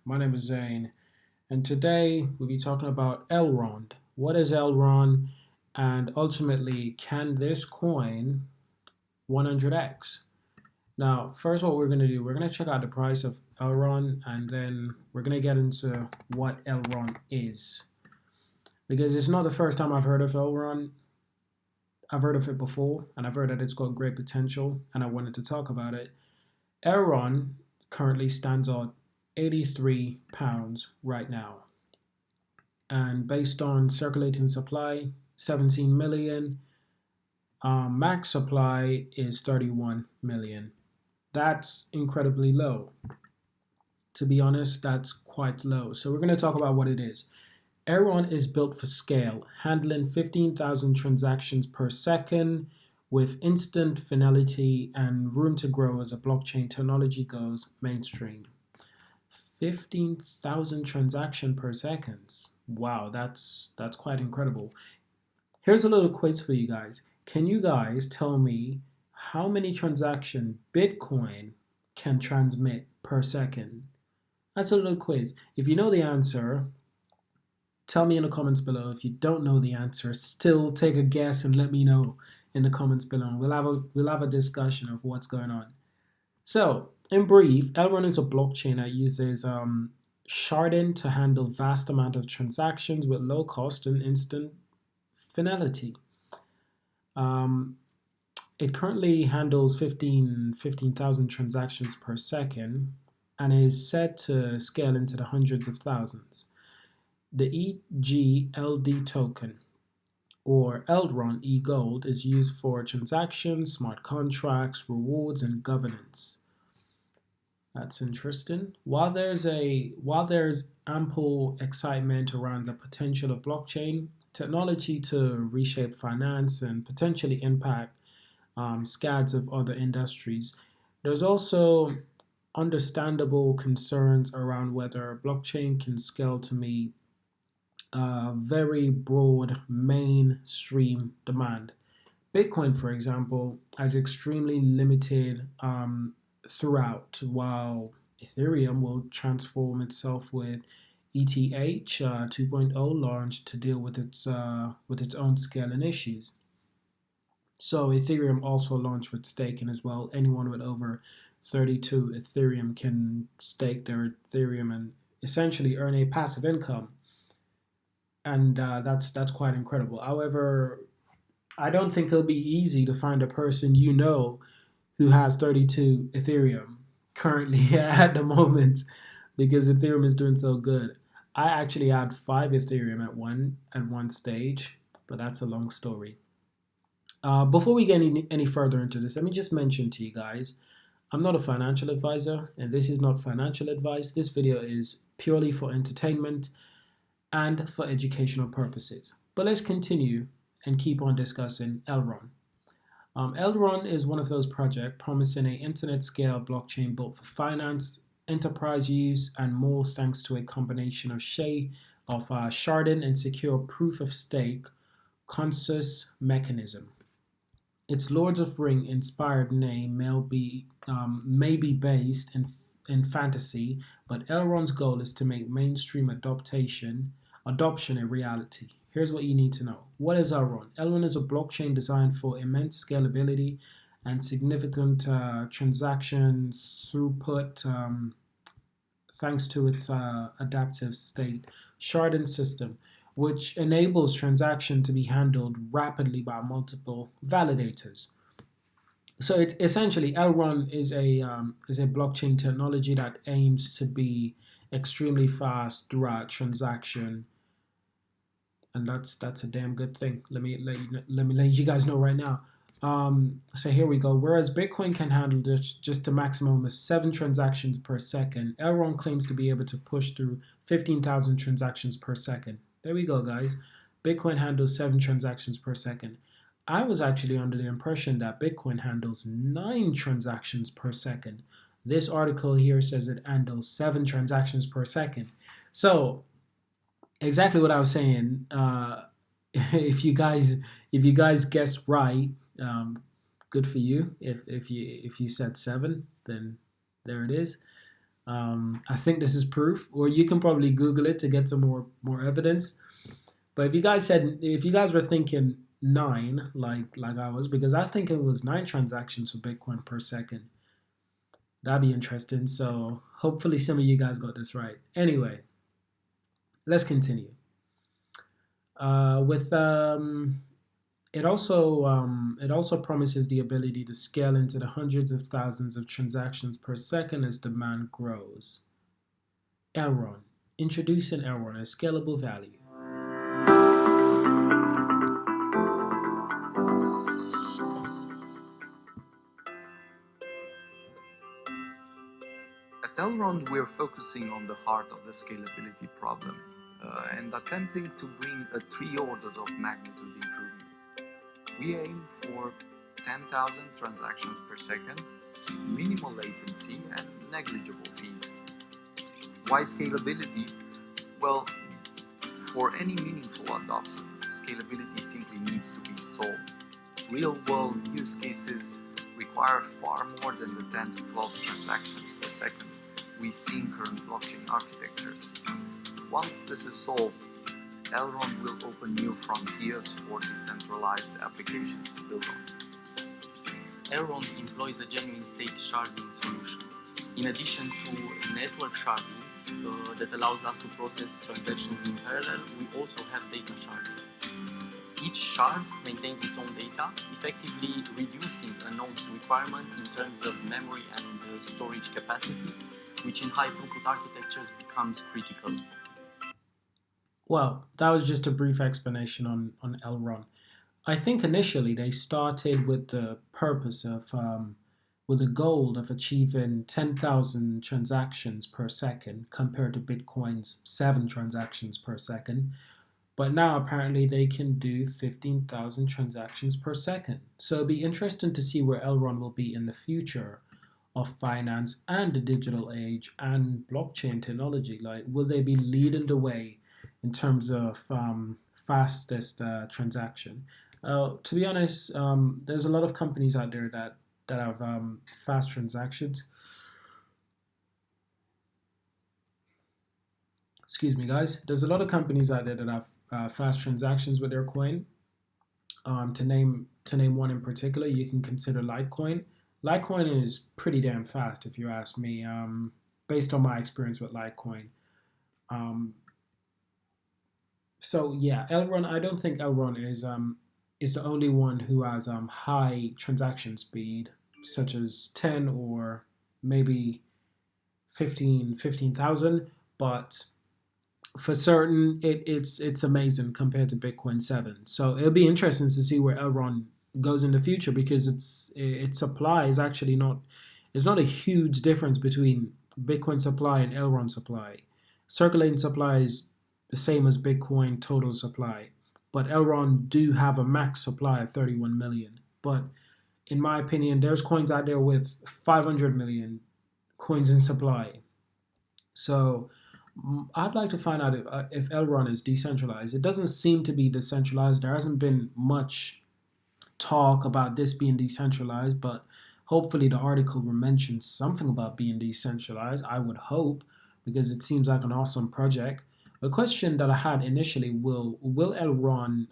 My name is Zane, and today we'll be talking about Elrond. What is Elrond, and ultimately, can this coin 100x? Now, first, what we're going to do, we're going to check out the price of Elrond, and then we're going to get into what Elrond is. Because it's not the first time I've heard of Elrond. I've heard of it before, and I've heard that it's got great potential, and I wanted to talk about it. Elrond currently stands at £83 right now. And based on circulating supply, 17 million, max supply is 31 million. That's incredibly low. To be honest, that's quite low. So we're going to talk about what it is. Elrond is built for scale, handling 15,000 transactions per second with instant finality and room to grow as a blockchain technology goes mainstream. 15,000 transactions per second. Wow, that's quite incredible. Here's a little quiz for you guys. Can you guys tell me how many transactions Bitcoin can transmit per second? That's a little quiz. If you know the answer, tell me in the comments below. If you don't know the answer, still take a guess and let me know in the comments below. We'll have a discussion of what's going on. So, in brief, Elrond is a blockchain that uses sharding to handle vast amount of transactions with low cost and instant finality. It currently handles 15,000 transactions per second and is set to scale into the hundreds of thousands. The EGLD token, or Elrond EGLD, is used for transactions, smart contracts, rewards, and governance. That's interesting. While there's ample excitement around the potential of blockchain technology to reshape finance and potentially impact scads of other industries, there's also understandable concerns around whether blockchain can scale to meet very broad mainstream demand. Bitcoin, for example, has extremely limited throughout, while Ethereum will transform itself with ETH 2.0 launched to deal with its own scaling issues. So Ethereum also launched with staking as well. Anyone with over 32 Ethereum can stake their Ethereum and essentially earn a passive income, and that's quite incredible. However, I don't think it'll be easy to find a person who has 32 Ethereum currently at the moment because Ethereum is doing so good. I actually had 5 Ethereum at one stage, but that's a long story. Before we get any further into this, let me just mention to you guys, I'm not a financial advisor, and this is not financial advice. This video is purely for entertainment and for educational purposes. But let's continue and keep on discussing Elrond. Elrond is one of those projects promising an internet-scale blockchain built for finance, enterprise use, and more thanks to a combination of sharding and secure proof-of-stake consensus mechanism. Its Lords of Ring inspired name may be based in fantasy, but Elrond's goal is to make mainstream adoption a reality. Here's what you need to know. What is Elrond? Elrond is a blockchain designed for immense scalability and significant transaction throughput thanks to its adaptive state sharding system, which enables transaction to be handled rapidly by multiple validators. So it essentially Elrond is a blockchain technology that aims to be extremely fast throughout transaction, and that's a damn good thing. Let me let you guys know right now. So here we go. Whereas Bitcoin can handle just a maximum of 7 transactions per second, Elrond claims to be able to push through 15,000 transactions per second. There we go, guys. Bitcoin handles 7 transactions per second. I was actually under the impression that Bitcoin handles 9 transactions per second. This article here says it handles 7 transactions per second. So exactly what I was saying. If you guys guessed right, good for you. If you said 7, then there it is. I think this is proof, or you can probably Google it to get some more evidence. But if you guys were thinking nine, like I was, because I was thinking it was nine transactions for Bitcoin per second. That'd be interesting. So hopefully some of you guys got this right. Anyway, let's continue. With it also promises the ability to scale into the hundreds of thousands of transactions per second as demand grows. Elrond. Introducing Elrond as scalable value. At Elrond, we're focusing on the heart of the scalability problem and attempting to bring a 3 orders of magnitude improvement. We aim for 10,000 transactions per second, minimal latency, and negligible fees. Why scalability? Well, for any meaningful adoption, scalability simply needs to be solved. Real-world use cases require far more than the 10 to 12 transactions per second we see in current blockchain architectures. Once this is solved, Elrond will open new frontiers for decentralized applications to build on. Elrond employs a genuine state sharding solution. In addition to network sharding that allows us to process transactions in parallel, we also have data sharding. Each shard maintains its own data, effectively reducing a node's requirements in terms of memory and storage capacity, which in high throughput architectures becomes critical. Well, that was just a brief explanation on Elrond. I think initially they started with the purpose of, with the goal of achieving 10,000 transactions per second compared to Bitcoin's 7 transactions per second. But now apparently they can do 15,000 transactions per second. So it'll be interesting to see where Elrond will be in the future of finance and the digital age and blockchain technology. Like, will they be leading the way in terms of fastest transaction? To be honest, there's a lot of companies out there that have fast transactions. Excuse me, guys. There's a lot of companies out there that have fast transactions with their coin. To name one in particular, you can consider Litecoin. Litecoin is pretty damn fast, if you ask me. Based on my experience with Litecoin. Um, so yeah, Elrond. I don't think Elrond is the only one who has high transaction speed, such as 10 or maybe 15,000. But for certain, it's amazing compared to Bitcoin 7. So it'll be interesting to see where Elrond goes in the future because its supply is actually not it's not a huge difference between Bitcoin supply and Elrond supply. Circulating supply is the same as Bitcoin total supply, but Elrond do have a max supply of 31 million. But in my opinion, there's coins out there with 500 million coins in supply. So I'd like to find out if Elrond is decentralized. It doesn't seem to be decentralized. There hasn't been much talk about this being decentralized, but hopefully the article will mention something about being decentralized. I would hope because it seems like an awesome project. A question that I had initially: Will Elrond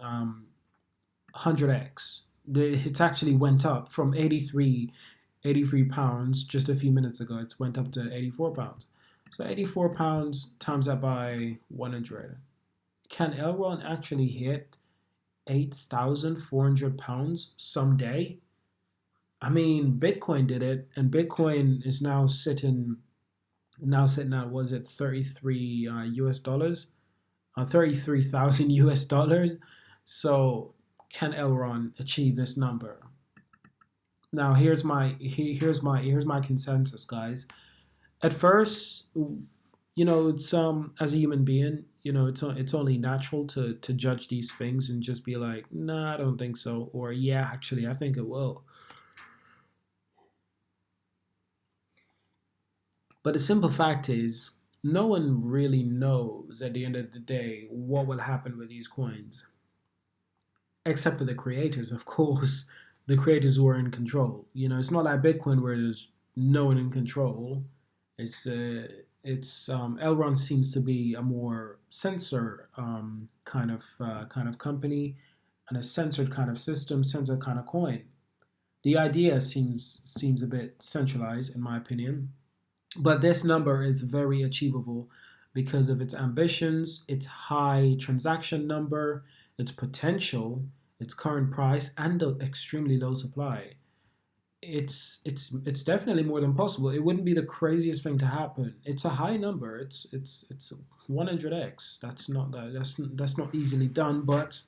100x? It's actually went up from 83 pounds just a few minutes ago. It's went up to 84 pounds. So 84 pounds times that by 100. Can Elrond actually hit 8,400 pounds someday? I mean, Bitcoin did it, and Bitcoin is now sitting at, was it 33 US dollars, 33,000 US dollars. So can Elrond achieve this number? Now here's my consensus, guys. At first, it's as a human being, it's only natural to judge these things and just be like, nah, I don't think so, or yeah, actually, I think it will. But the simple fact is, no one really knows at the end of the day what will happen with these coins, except for the creators, of course, the creators who are in control. It's not like Bitcoin where there's no one in control. It's Elrond seems to be a more sensor kind of company and a censored kind of system, censored kind of coin. The idea seems a bit centralized in my opinion, but this number is very achievable because of its ambitions, its high transaction number, its potential, its current price, and the extremely low supply. It's definitely more than possible. It wouldn't be the craziest thing to happen. It's a high number. It's 100x. That's not easily done, but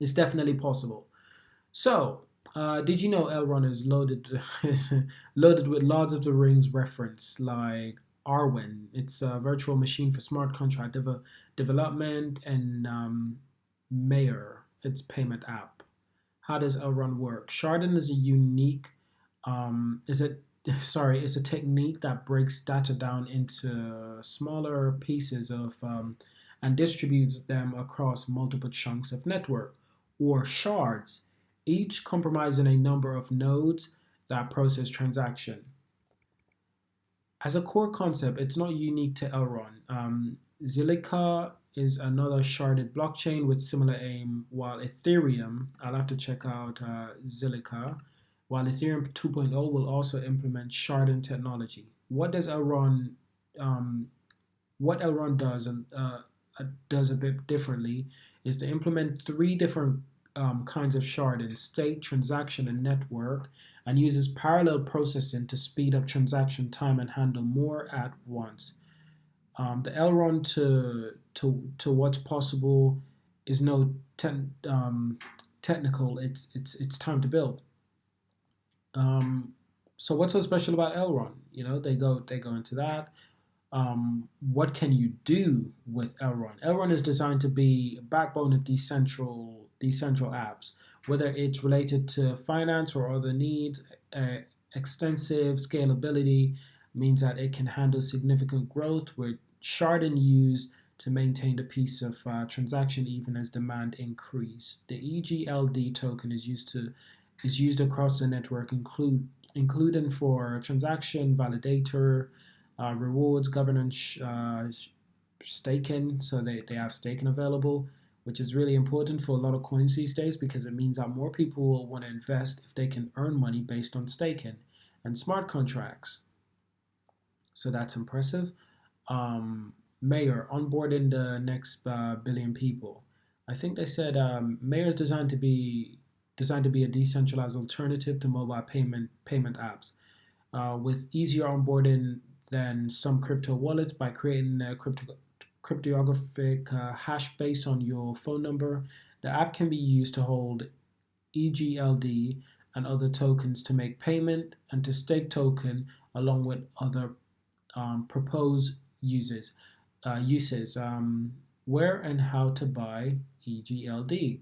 it's definitely possible. So, did you know Elrond is loaded loaded with Lords of the Rings reference like Arwen? It's a virtual machine for smart contract development and Mayor. It's payment app. How does Elrond work? Sharding is a unique is it sorry, it's a technique that breaks data down into smaller pieces of and distributes them across multiple chunks of network or shards, each comprising a number of nodes that process transaction. As a core concept, it's not unique to Elrond. Zilliqa is another sharded blockchain with similar aim, while Ethereum, I'll have to check out Zilliqa, while Ethereum 2.0 will also implement sharding technology. Um, what Elrond does and does a bit differently is to implement three different kinds of sharding: state, transaction, and network, and uses parallel processing to speed up transaction time and handle more at once. The Elrond to what's possible is no technical. It's time to build. Um, so what's so special about Elrond? You know, they go into that. What can you do with Elrond? Elrond is designed to be a backbone of decentral apps, whether it's related to finance or other needs. Extensive scalability means that it can handle significant growth with sharding used to maintain the piece of transaction even as demand increase. The EGLD token is used across the network, including for transaction validator, rewards, governance, staking. So they have staking available, which is really important for a lot of coins these days because it means that more people will want to invest if they can earn money based on staking and smart contracts. So that's impressive. Mayor onboarding the next billion people. I think they said Mayor is designed to be a decentralized alternative to mobile payment apps with easier onboarding than some crypto wallets by creating a cryptographic hash based on your phone number. The app can be used to hold EGLD and other tokens to make payment and to stake token along with other proposed uses. Where and how to buy EGLD,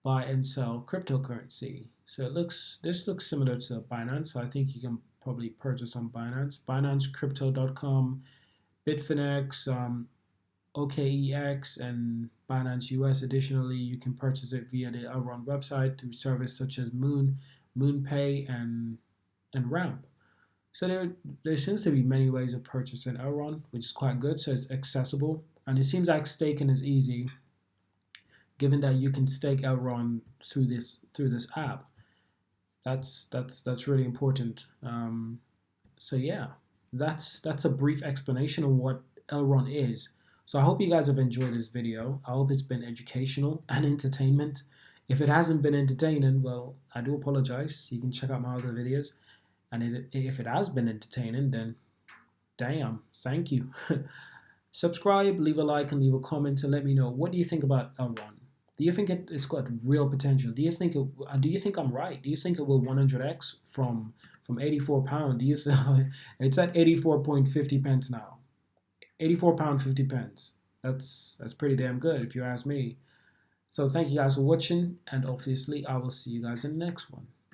buy and sell cryptocurrency. So this looks similar to Binance. So I think you can probably purchase on Binance, BinanceCrypto.com, Bitfinex, OKEX, and Binance US. Additionally, you can purchase it via the Elrond website through services such as MoonPay, and Ramp. So there seems to be many ways of purchasing Elrond, which is quite good. So it's accessible, and it seems like staking is easy, given that you can stake Elrond through this app. That's really important. So yeah, that's a brief explanation of what Elrond is. So I hope you guys have enjoyed this video. I hope it's been educational and entertainment. If it hasn't been entertaining, well, I do apologize. You can check out my other videos. And if it has been entertaining, then damn, thank you. Subscribe, leave a like, and leave a comment to let me know what do you think about Elrond. Do you think it's got real potential? Do you think I'm right? Do you think it will 100x from £84? Do you it's at 84.50 pence now? £84 50 pence. That's pretty damn good if you ask me. So thank you guys for watching, and obviously I will see you guys in the next one.